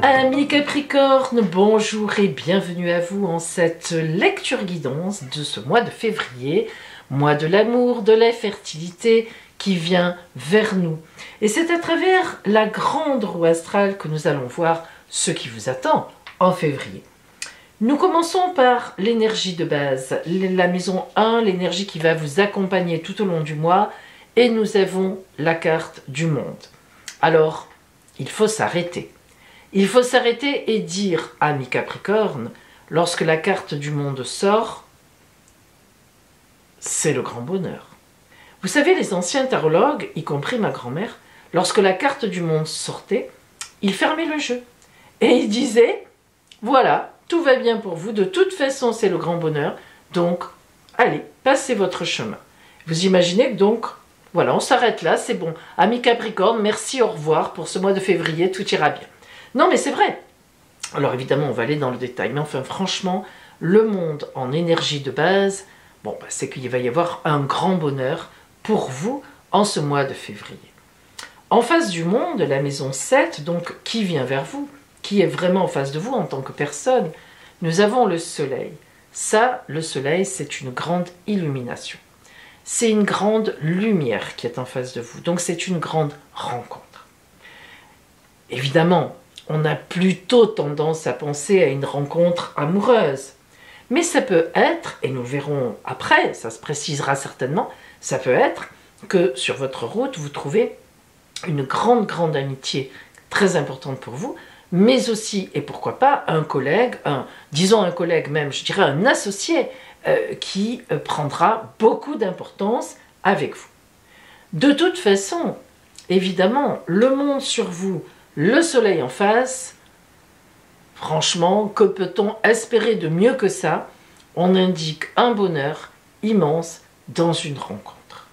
Amis Capricorne, bonjour et bienvenue à vous en cette lecture guidance de ce mois de février, mois de l'amour, de la fertilité qui vient vers nous. Et c'est à travers la grande roue astrale que nous allons voir ce qui vous attend en février. Nous commençons par l'énergie de base, la maison 1, l'énergie qui va vous accompagner tout au long du mois, et nous avons la carte du monde. Alors, il faut s'arrêter. Il faut s'arrêter et dire, amis Capricorne, lorsque la carte du monde sort, c'est le grand bonheur. Vous savez, les anciens tarologues, y compris ma grand-mère, lorsque la carte du monde sortait, ils fermaient le jeu. Et ils disaient, voilà, tout va bien pour vous, de toute façon c'est le grand bonheur, donc allez, passez votre chemin. Vous imaginez que donc, voilà, on s'arrête là, c'est bon. Amis Capricorne, merci, au revoir pour ce mois de février, tout ira bien. Non mais c'est vrai. Alors évidemment on va aller dans le détail, mais enfin franchement, le monde en énergie de base, bon, c'est qu'il va y avoir un grand bonheur pour vous en ce mois de février. En face du monde, la maison 7, donc qui vient vers vous, qui est vraiment en face de vous en tant que personne, nous avons le soleil. Ça, le soleil, c'est une grande illumination. C'est une grande lumière qui est en face de vous, donc c'est une grande rencontre. Évidemment, on a plutôt tendance à penser à une rencontre amoureuse. Mais ça peut être, et nous verrons après, ça se précisera certainement, ça peut être que sur votre route, vous trouvez une grande amitié très importante pour vous, mais aussi, et pourquoi pas, un collègue, disons un collègue même, je dirais un associé, qui prendra beaucoup d'importance avec vous. De toute façon, évidemment, le monde sur vous, le soleil en face, franchement, que peut-on espérer de mieux que ça? On indique un bonheur immense dans une rencontre.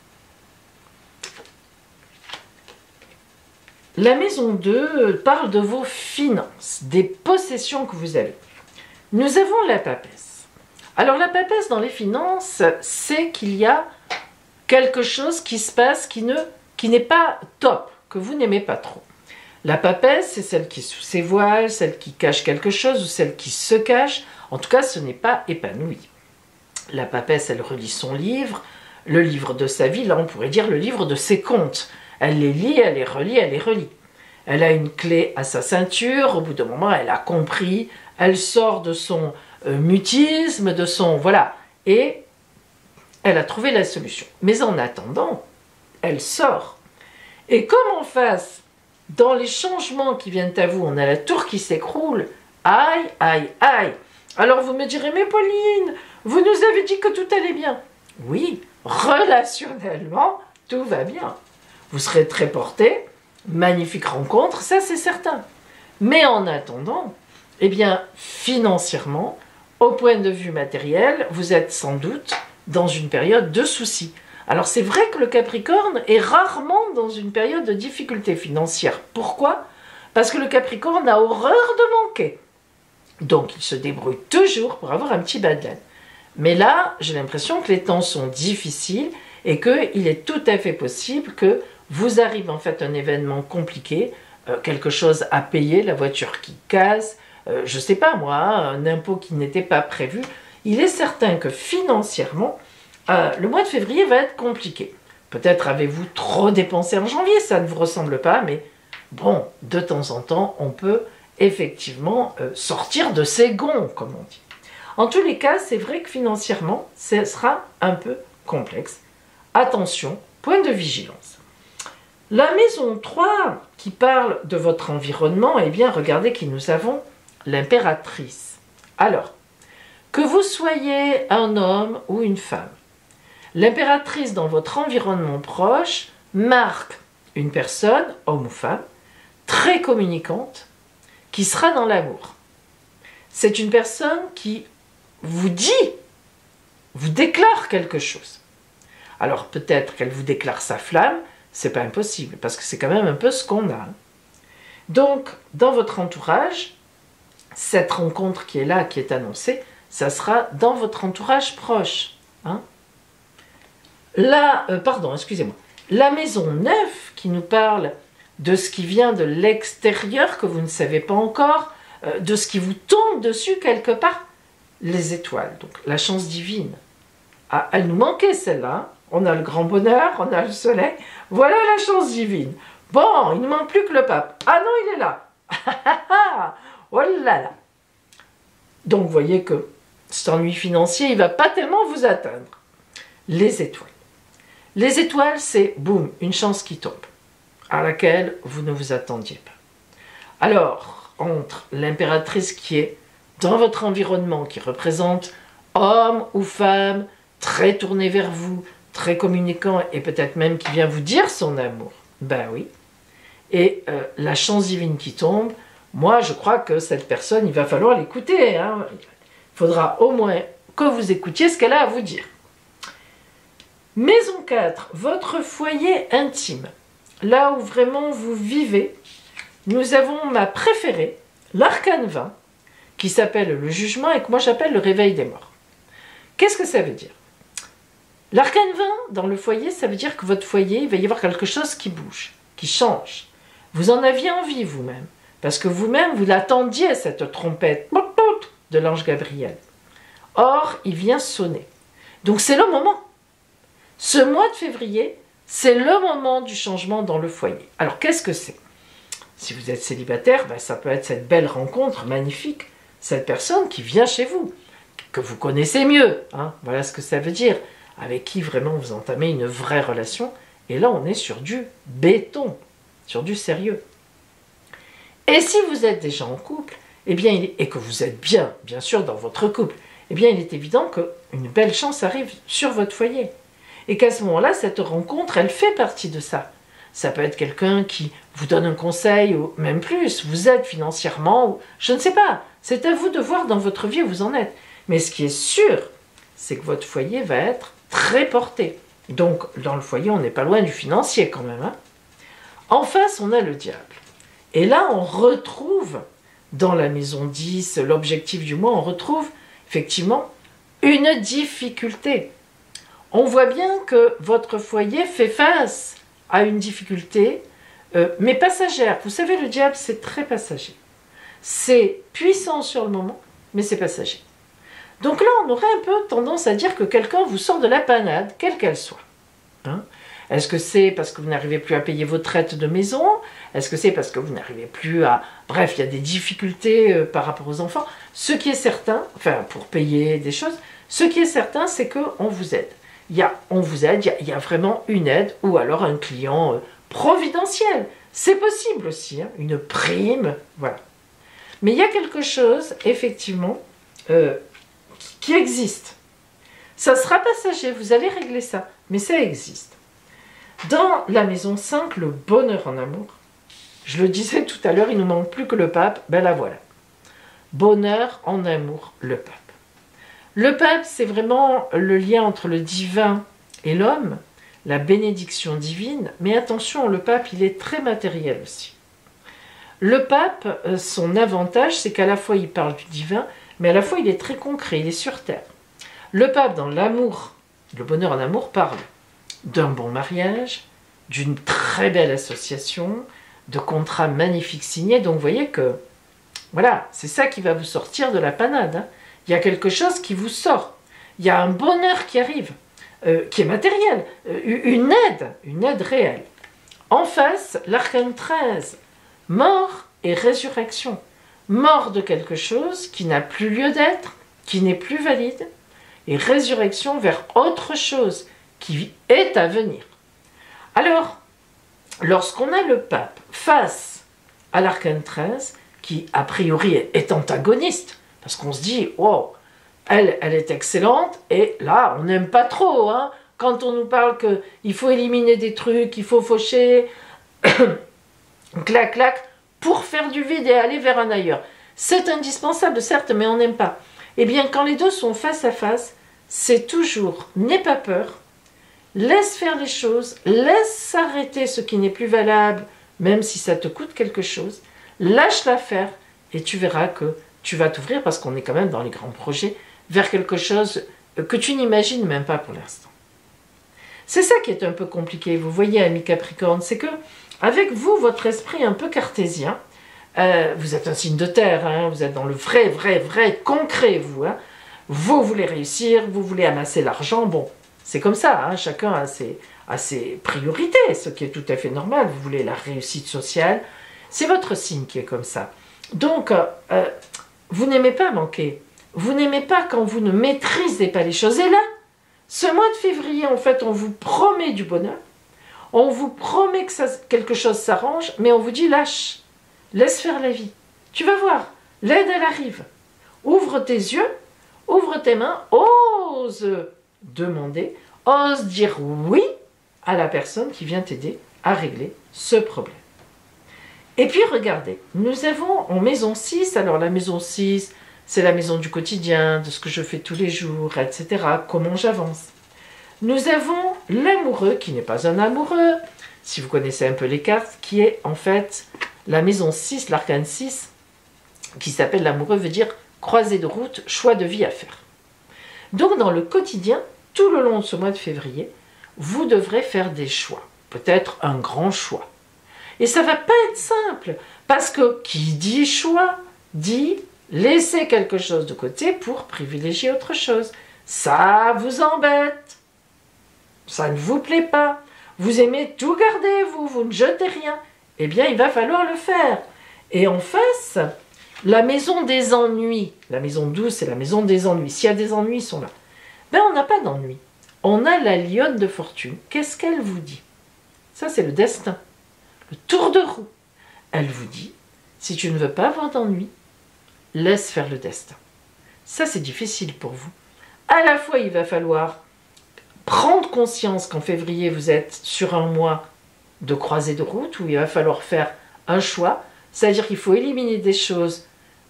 La maison 2 parle de vos finances, des possessions que vous avez. Nous avons la papesse. Alors la papesse dans les finances, c'est qu'il y a quelque chose qui se passe qui n'est pas top, que vous n'aimez pas trop. La papesse, c'est celle qui est sous ses voiles, celle qui cache quelque chose ou celle qui se cache. En tout cas, ce n'est pas épanoui. La papesse, elle relit son livre, le livre de sa vie, là on pourrait dire le livre de ses comptes. Elle les lit, elle les relit, elle les relit. Elle a une clé à sa ceinture, au bout d'un moment, elle a compris, elle sort de son mutisme, de son... voilà, et elle a trouvé la solution. Mais en attendant, elle sort. Et comme en face, dans les changements qui viennent à vous, on a la tour qui s'écroule. Aïe, aïe, aïe. Alors vous me direz, mais Pauline, vous nous avez dit que tout allait bien. Oui, relationnellement, tout va bien. Vous serez très porté, magnifique rencontre, ça c'est certain. Mais en attendant, eh bien, financièrement, au point de vue matériel, vous êtes sans doute dans une période de soucis. Alors c'est vrai que le Capricorne est rarement dans une période de difficulté financière. Pourquoi? Parce que le Capricorne a horreur de manquer. Donc il se débrouille toujours pour avoir un petit bas de laine. Mais là, j'ai l'impression que les temps sont difficiles et qu'il est tout à fait possible que vous arrive en fait un événement compliqué, quelque chose à payer, la voiture qui casse, je ne sais pas moi, un impôt qui n'était pas prévu. Il est certain que financièrement, le mois de février va être compliqué. Peut-être avez-vous trop dépensé en janvier, ça ne vous ressemble pas, mais bon, de temps en temps, on peut effectivement sortir de ses gonds, comme on dit. En tous les cas, c'est vrai que financièrement, ce sera un peu complexe. Attention, point de vigilance. La maison 3, qui parle de votre environnement, eh bien, regardez que nous avons l'impératrice. Alors, que vous soyez un homme ou une femme, l'impératrice dans votre environnement proche marque une personne, homme ou femme, très communicante, qui sera dans l'amour. C'est une personne qui vous dit, vous déclare quelque chose. Alors peut-être qu'elle vous déclare sa flamme, c'est pas impossible, parce que c'est quand même un peu ce qu'on a. Donc, dans votre entourage, cette rencontre qui est là, qui est annoncée, ça sera dans votre entourage proche. Hein. Pardon, excusez-moi. La maison 9 qui nous parle de ce qui vient de l'extérieur que vous ne savez pas encore, de ce qui vous tombe dessus quelque part. Les étoiles, donc la chance divine. Ah, elle nous manquait celle-là. On a le grand bonheur, on a le soleil. Voilà la chance divine. Bon, il ne manque plus que le pape. Ah non, il est là. Oh là là. Donc vous voyez que cet ennui financier, il ne va pas tellement vous atteindre. Les étoiles. Les étoiles, c'est, boum, une chance qui tombe, à laquelle vous ne vous attendiez pas. Alors, entre l'impératrice qui est dans votre environnement, qui représente homme ou femme, très tourné vers vous, très communicant, et peut-être même qui vient vous dire son amour, ben oui, et la chance divine qui tombe, moi je crois que cette personne, il va falloir l'écouter, hein. Il faudra au moins que vous écoutiez ce qu'elle a à vous dire. Maison 4, votre foyer intime, là où vraiment vous vivez, nous avons ma préférée, l'arcane 20, qui s'appelle le jugement et que moi j'appelle le réveil des morts. Qu'est-ce que ça veut dire? L'arcane 20, dans le foyer, ça veut dire que votre foyer, il va y avoir quelque chose qui bouge, qui change. Vous en aviez envie vous-même, parce que vous-même, vous l'attendiez, cette trompette de l'ange Gabriel. Or, il vient sonner. Donc c'est le moment. Ce mois de février, c'est le moment du changement dans le foyer. Alors qu'est-ce que c'est? Si vous êtes célibataire, ben, ça peut être cette belle rencontre magnifique, cette personne qui vient chez vous, que vous connaissez mieux, hein, voilà ce que ça veut dire, avec qui vraiment vous entamez une vraie relation, et là on est sur du béton, sur du sérieux. Et si vous êtes déjà en couple, eh bien, et que vous êtes bien sûr dans votre couple, eh bien il est évident qu'une belle chance arrive sur votre foyer. Et qu'à ce moment-là, cette rencontre, elle fait partie de ça. Ça peut être quelqu'un qui vous donne un conseil, ou même plus, vous aide financièrement, ou je ne sais pas. C'est à vous de voir dans votre vie où vous en êtes. Mais ce qui est sûr, c'est que votre foyer va être très porté. Donc, dans le foyer, on n'est pas loin du financier quand même, hein. En face, on a le diable. Et là, on retrouve, dans la maison 10, l'objectif du mois, on retrouve effectivement une difficulté. On voit bien que votre foyer fait face à une difficulté, mais passagère. Vous savez, le diable, c'est très passager. C'est puissant sur le moment, mais c'est passager. Donc là, on aurait un peu tendance à dire que quelqu'un vous sort de la panade, quelle qu'elle soit. Hein? Est-ce que c'est parce que vous n'arrivez plus à payer vos traites de maison? Est-ce que c'est parce que vous n'arrivez plus à... Bref, il y a des difficultés par rapport aux enfants. Ce qui est certain, enfin, pour payer des choses, ce qui est certain, c'est qu'on vous aide. On vous aide, il y a vraiment une aide, ou alors un client providentiel. C'est possible aussi, hein, une prime, voilà. Mais il y a quelque chose, effectivement, qui existe. Ça sera passager, vous allez régler ça, mais ça existe. Dans la maison 5, le bonheur en amour, je le disais tout à l'heure, il ne nous manque plus que le pape, ben la voilà. Bonheur en amour, le pape. Le pape, c'est vraiment le lien entre le divin et l'homme, la bénédiction divine, mais attention, le pape, il est très matériel aussi. Le pape, son avantage, c'est qu'à la fois il parle du divin, mais à la fois il est très concret, il est sur terre. Le pape, dans l'amour, le bonheur en amour, parle d'un bon mariage, d'une très belle association, de contrats magnifiques signés. Donc vous voyez que, voilà, c'est ça qui va vous sortir de la panade. Hein. Il y a quelque chose qui vous sort. Il y a un bonheur qui arrive, qui est matériel, une aide réelle. En face, l'arcane 13, mort et résurrection. Mort de quelque chose qui n'a plus lieu d'être, qui n'est plus valide, et résurrection vers autre chose qui est à venir. Alors, lorsqu'on a le pape face à l'arcane 13, qui a priori est antagoniste, parce qu'on se dit, oh, elle est excellente, et là, on n'aime pas trop, hein, quand on nous parle qu'il faut éliminer des trucs, il faut faucher, clac, clac, pour faire du vide et aller vers un ailleurs. C'est indispensable, certes, mais on n'aime pas. Eh bien, quand les deux sont face à face, c'est toujours, n'aie pas peur, laisse faire les choses, laisse s'arrêter ce qui n'est plus valable, même si ça te coûte quelque chose, lâche-la faire, et tu verras que tu vas t'ouvrir, parce qu'on est quand même dans les grands projets, vers quelque chose que tu n'imagines même pas pour l'instant. C'est ça qui est un peu compliqué, vous voyez, ami Capricorne, c'est que avec vous, votre esprit un peu cartésien, vous êtes un signe de terre, hein, vous êtes dans le vrai concret, vous. Hein. Vous voulez réussir, vous voulez amasser l'argent, bon, c'est comme ça, hein, chacun a ses priorités, ce qui est tout à fait normal, vous voulez la réussite sociale, c'est votre signe qui est comme ça. Donc, vous n'aimez pas manquer, vous n'aimez pas quand vous ne maîtrisez pas les choses, et là, ce mois de février, en fait, on vous promet du bonheur, on vous promet que quelque chose s'arrange, mais on vous dit lâche, laisse faire la vie. Tu vas voir, l'aide elle arrive. Ouvre tes yeux, ouvre tes mains, ose demander, ose dire oui à la personne qui vient t'aider à régler ce problème. Et puis regardez, nous avons en maison 6, alors la maison 6, c'est la maison du quotidien, de ce que je fais tous les jours, etc., comment j'avance. Nous avons l'amoureux, qui n'est pas un amoureux, si vous connaissez un peu les cartes, qui est en fait la maison 6, l'arcane 6, qui s'appelle l'amoureux, veut dire croisée de route, choix de vie à faire. Donc dans le quotidien, tout le long de ce mois de février, vous devrez faire des choix, peut-être un grand choix. Et ça ne va pas être simple, parce que qui dit choix, dit laisser quelque chose de côté pour privilégier autre chose. Ça vous embête, ça ne vous plaît pas, vous aimez tout garder, vous ne jetez rien. Eh bien, il va falloir le faire. Et en face, la maison des ennuis, la maison 12, c'est la maison des ennuis. S'il y a des ennuis, ils sont là. Ben, on n'a pas d'ennuis. On a la lionne de fortune. Qu'est-ce qu'elle vous dit? Ça, c'est le destin. Le tour de roue. Elle vous dit, si tu ne veux pas avoir d'ennuis, laisse faire le destin. Ça, c'est difficile pour vous. À la fois, il va falloir prendre conscience qu'en février, vous êtes sur un mois de croisée de route où il va falloir faire un choix, c'est-à-dire qu'il faut éliminer des choses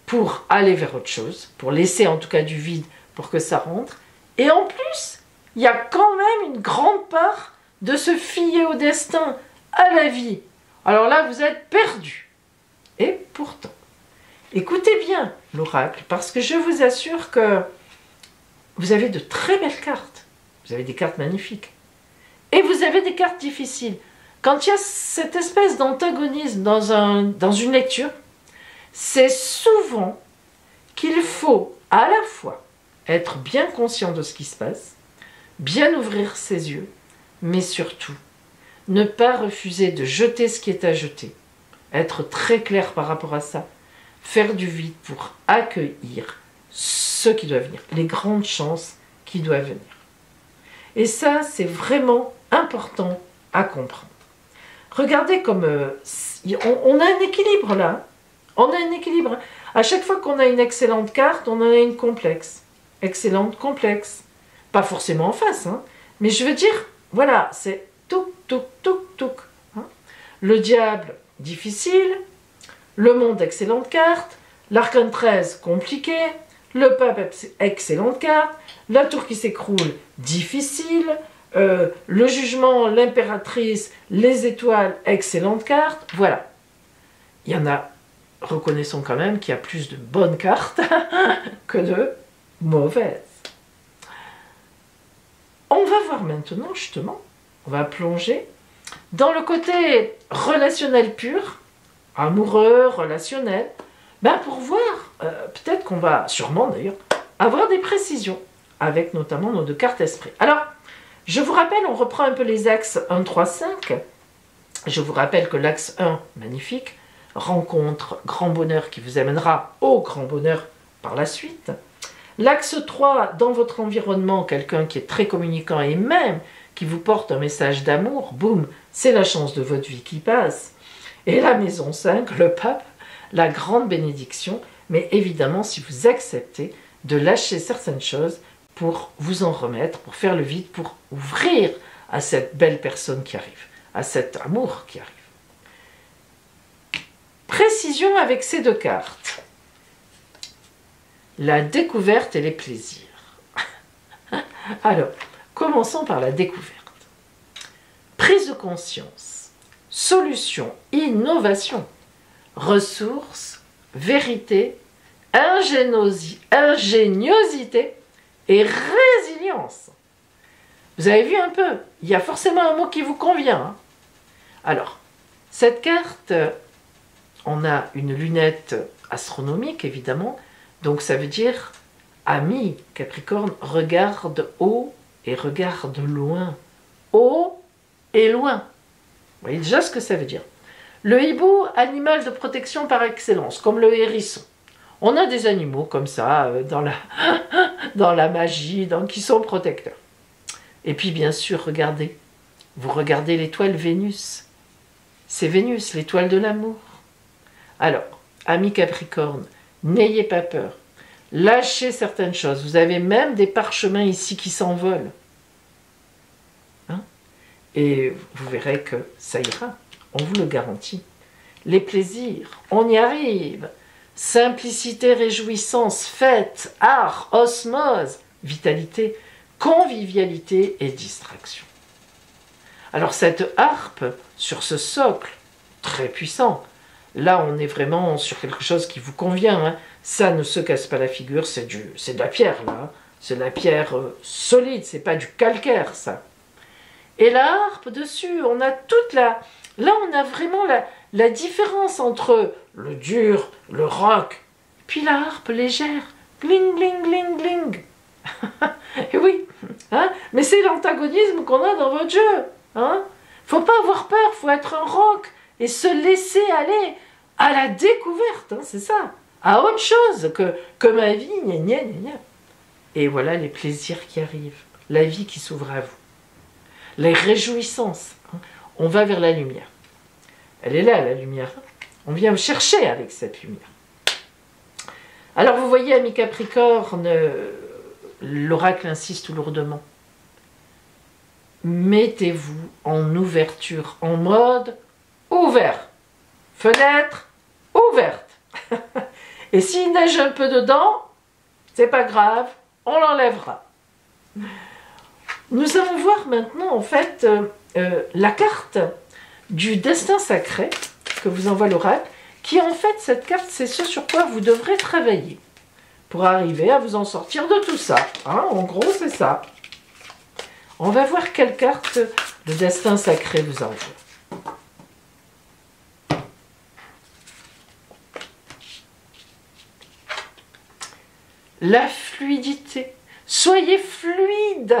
pour aller vers autre chose, pour laisser en tout cas du vide pour que ça rentre. Et en plus, il y a quand même une grande part de se fier au destin, à la vie. Alors là, vous êtes perdu. Et pourtant, écoutez bien l'oracle, parce que je vous assure que vous avez de très belles cartes. Vous avez des cartes magnifiques. Et vous avez des cartes difficiles. Quand il y a cette espèce d'antagonisme dans une lecture, c'est souvent qu'il faut à la fois être bien conscient de ce qui se passe, bien ouvrir ses yeux, mais surtout ne pas refuser de jeter ce qui est à jeter, être très clair par rapport à ça, faire du vide pour accueillir ce qui doit venir, les grandes chances qui doivent venir. Et ça, c'est vraiment important à comprendre. Regardez comme on a un équilibre là. On a un équilibre. À chaque fois qu'on a une excellente carte, on en a une complexe. Excellente, complexe. Pas forcément en face, hein. Mais je veux dire, voilà, c'est touc, touc, touc, touc. Hein. Le diable, difficile. Le monde, excellente carte. L'arcane 13, compliqué. Le pape, excellente carte. La tour qui s'écroule, difficile. Le jugement, l'impératrice, les étoiles, excellente carte. Voilà. Il y en a, reconnaissons quand même qu'il y a plus de bonnes cartes que de mauvaises. On va voir maintenant, justement, on va plonger dans le côté relationnel pur, amoureux, relationnel, ben pour voir, peut-être qu'on va, sûrement d'ailleurs, avoir des précisions avec notamment nos deux cartes esprit. Alors, je vous rappelle, on reprend un peu les axes 1, 3, 5. Je vous rappelle que l'axe 1, magnifique, rencontre, grand bonheur qui vous amènera au grand bonheur par la suite. L'axe 3, dans votre environnement, quelqu'un qui est très communicant et même qui vous porte un message d'amour, boum, c'est la chance de votre vie qui passe. Et la maison 5, le pape, la grande bénédiction, mais évidemment si vous acceptez de lâcher certaines choses pour vous en remettre, pour faire le vide, pour ouvrir à cette belle personne qui arrive, à cet amour qui arrive. Précision avec ces deux cartes. La découverte et les plaisirs. Alors, commençons par la découverte. Prise de conscience, solution, innovation, ressources, vérité, ingéniosité et résilience. Vous avez vu un peu, il y a forcément un mot qui vous convient. Hein. Alors, Cette carte, on a une lunette astronomique, évidemment. Donc ça veut dire, ami Capricorne, regarde haut et regarde loin. Haut et loin. Vous voyez déjà ce que ça veut dire. Le hibou, animal de protection par excellence, comme le hérisson. On a des animaux comme ça dans la magie, qui sont protecteurs. Et puis bien sûr, regardez. Vous regardez l'étoile Vénus. C'est Vénus, l'étoile de l'amour. Alors, amis Capricorne, n'ayez pas peur. Lâchez certaines choses. Vous avez même des parchemins ici qui s'envolent. Hein? Et vous verrez que ça ira. On vous le garantit. Les plaisirs, on y arrive. Simplicité, réjouissance, fête, art, osmose, vitalité, convivialité et distraction. Alors cette harpe, sur ce socle, très puissant, là on est vraiment sur quelque chose qui vous convient, hein. Ça ne se casse pas la figure, c'est de la pierre là, c'est de la pierre solide, c'est pas du calcaire ça. Et la harpe dessus, on a toute la... Là on a vraiment la différence entre le dur, le rock, puis la harpe légère, gling, gling, gling, gling. Et oui, hein, mais c'est l'antagonisme qu'on a dans votre jeu. Hein. Faut pas avoir peur, faut être un rock et se laisser aller à la découverte, hein, c'est ça, à autre chose que ma vie, gna gna gna gna. Et voilà les plaisirs qui arrivent, la vie qui s'ouvre à vous, les réjouissances. Hein. On va vers la lumière. Elle est là, la lumière. On vient me chercher avec cette lumière. Alors vous voyez, amis Capricorne, l'oracle insiste lourdement. Mettez-vous en ouverture, en mode ouvert. Fenêtre ouverte. Et s'il neige un peu dedans, c'est pas grave, on l'enlèvera. Nous allons voir maintenant, en fait, la carte du destin sacré que vous envoie l'oracle, qui en fait, cette carte, c'est ce sur quoi vous devrez travailler pour arriver à vous en sortir de tout ça. Hein, en gros, c'est ça. On va voir quelle carte le destin sacré vous envoie. La fluidité. Soyez fluide.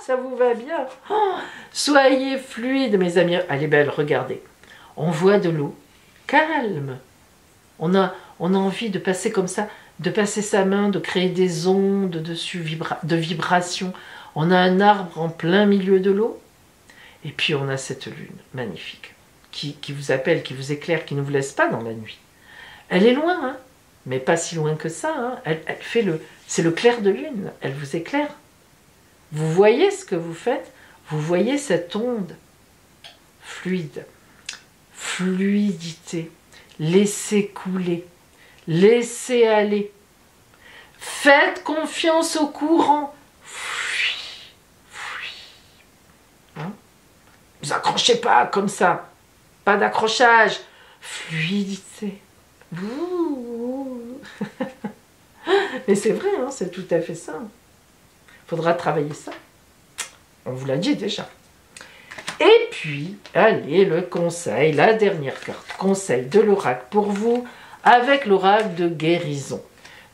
Ça vous va bien. Oh, soyez fluide, mes amis. Elle est belle, regardez. On voit de l'eau calme. On a envie de passer comme ça, de passer sa main, de créer des ondes dessus, de vibrations. On a un arbre en plein milieu de l'eau. Et puis on a cette lune magnifique qui vous appelle, qui vous éclaire, qui ne vous laisse pas dans la nuit. Elle est loin, hein, mais pas si loin que ça. Hein. Elle fait c'est le clair de lune. Elle vous éclaire. Vous voyez ce que vous faites? Vous voyez cette onde fluide. Fluidité. Laissez couler. Laissez aller. Faites confiance au courant. Hein? Vous accrochez pas comme ça. Pas d'accrochage. Fluidité. Mais c'est vrai, hein, c'est tout à fait ça. Il faudra travailler ça. On vous l'a dit déjà. Et puis, allez, le conseil, la dernière carte. Conseil de l'oracle pour vous, avec l'oracle de guérison.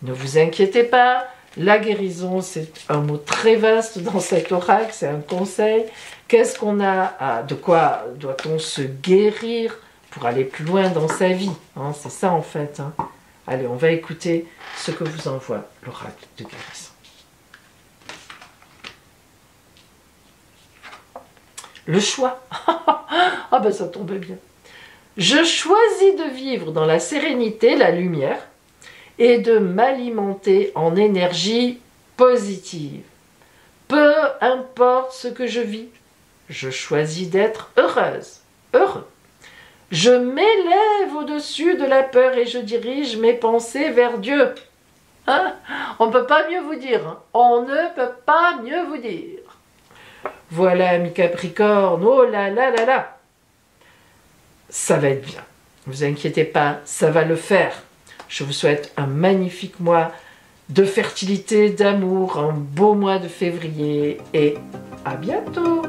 Ne vous inquiétez pas, la guérison, c'est un mot très vaste dans cet oracle, c'est un conseil. Qu'est-ce qu'on a, de quoi doit-on se guérir pour aller plus loin dans sa vie, hein, c'est ça en fait. Hein. Allez, on va écouter ce que vous envoie l'oracle de guérison. Le choix. Ah ben ça tombe bien. Je choisis de vivre dans la sérénité, la lumière, et de m'alimenter en énergie positive. Peu importe ce que je vis, je choisis d'être heureuse, heureux. Je m'élève au-dessus de la peur et je dirige mes pensées vers Dieu. Hein? On ne peut pas mieux vous dire. Hein? On ne peut pas mieux vous dire. Voilà, amis Capricorne. Oh là là là là. Ça va être bien. Ne vous inquiétez pas, ça va le faire. Je vous souhaite un magnifique mois de fertilité, d'amour, un beau mois de février et à bientôt.